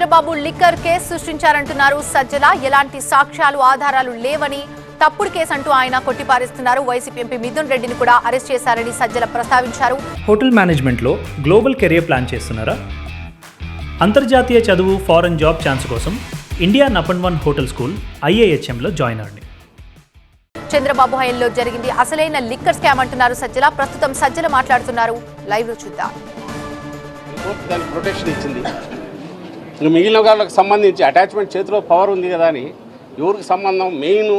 Chandrababu liquor case సృష్టించారంటున్నారు సజ్జల. ఎలాంటి సాక్ష్యాలు ఆధారాలు లేవని తప్పుడు కేసు అంటూ ఆయన కొట్టిపారేస్తున్నారు. వైసీపీ ఎంపీ మిథున్ రెడ్డిని కూడా అరెస్ట్ చేశారని సజ్జల ప్రస్తావించారు. హోటల్ మేనేజ్మెంట్లో గ్లోబల్ కెరియర్ ప్లాన్ చేస్తున్నారా? అంతర్జాతీయ చదువు, ఫారెన్ జాబ్ ఛాన్స్ కోసం ఇండియా నంబర్ 1 హోటల్ స్కూల్ IIHMలో జాయిన్ అవ్వండి. చంద్రబాబు హయాంలో జరిగింది అసలైన లిక్కర్ స్కామ్ అంటున్నారు సజ్జల. ప్రస్తుతం సజ్జల మాట్లాడుతున్నారు. లైవ్ లో చూద్దాం. దానికి ప్రొటెక్షన్ ఇచ్చింది. ఇంకా మిగిలిన వాళ్ళకి సంబంధించి అటాచ్మెంట్ చేతిలో పవర్ ఉంది కదా అని ఎవరికి సంబంధం మెయిన్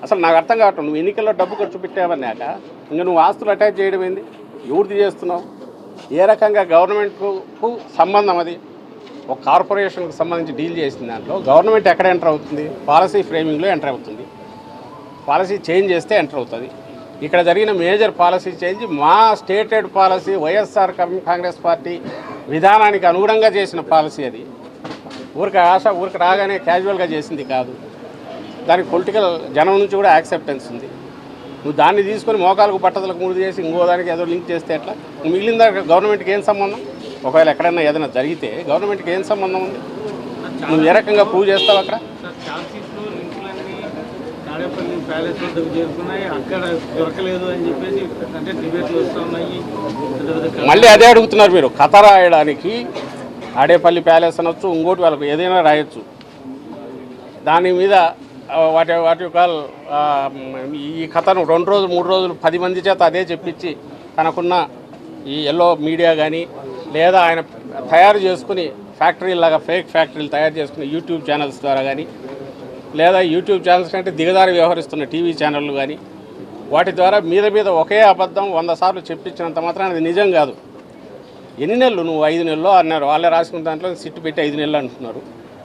అసలు నాకు అర్థం కావట్లేదు. నువ్వు ఎన్నికల్లో డబ్బు ఖర్చు పెట్టావన్నాక ఇంకా నువ్వు ఆస్తులు అటాచ్ చేయడం ఏంది? ఎవరిది చేస్తున్నావు? ఏ రకంగా గవర్నమెంట్కు సంబంధం అది? ఒక కార్పొరేషన్కి సంబంధించి డీల్ చేసిన దాంట్లో గవర్నమెంట్ ఎక్కడ ఎంటర్ అవుతుంది? పాలసీ ఫ్రేమింగ్లో ఎంటర్ అవుతుంది. పాలసీ చేంజ్ చేస్తే ఎంటర్ అవుతుంది. ఇక్కడ జరిగిన మేజర్ పాలసీ చేంజ్ మా stated policy, YSR Congress party విధానానికి అనుగుణంగా చేసిన పాలసీ. అది ఊరికి రాగానే క్యాజువల్గా చేసింది కాదు. దానికి పొలిటికల్ జనం నుంచి కూడా యాక్సెప్టెన్స్ ఉంది. నువ్వు దాన్ని తీసుకొని మోకాలకు బట్టతలకు మూడు చేసి ఇంకో దానికి ఏదో లింక్ చేస్తే ఎట్లా? మిగిలిన దానికి గవర్నమెంట్కి ఏం సంబంధం? ఒకవేళ ఎక్కడైనా ఏదైనా జరిగితే గవర్నమెంట్కి ఏం సంబంధం ఉంది? నువ్వు ఏ రకంగా ప్రూవ్ చేస్తావు అక్కడ? తాడేపల్లి ప్యాలెస్ వద్దకు చేరుకున్నాయి, అక్కడ దొరకలేదు అని చెప్పేసి అంటే డిబేట్లు వస్తున్నాయి. మళ్ళీ అదే అడుగుతున్నారు మీరు. కథ రాయడానికి తాడేపల్లి ప్యాలెస్ అనొచ్చు, ఇంకోటి వాళ్ళకు ఏదైనా రాయొచ్చు. దాని మీద వాటి కాల్ ఈ కథను 2 రోజులు 3 రోజులు 10 మంది చేత అదే చెప్పించి తనకున్న ఈ ఎల్లో మీడియా కానీ లేదా ఆయన తయారు చేసుకుని ఫ్యాక్టరీలాగా ఫేక్ ఫ్యాక్టరీలు తయారు చేసుకుని యూట్యూబ్ ఛానల్స్ ద్వారా కానీ లేదా యూట్యూబ్ ఛానల్స్ కంటే దిగదారి వ్యవహరిస్తున్న టీవీ ఛానళ్ళు కానీ వాటి ద్వారా మీద ఒకే అబద్ధం 100 సార్లు చెప్పించినంత మాత్రం అది నిజం కాదు. ఎన్ని నెలలు? నువ్వు 5 నెలలు అన్నారు. వాళ్ళే రాసుకున్న దాంట్లో సిట్టు పెట్టి 5 నెలలు అంటున్నారు.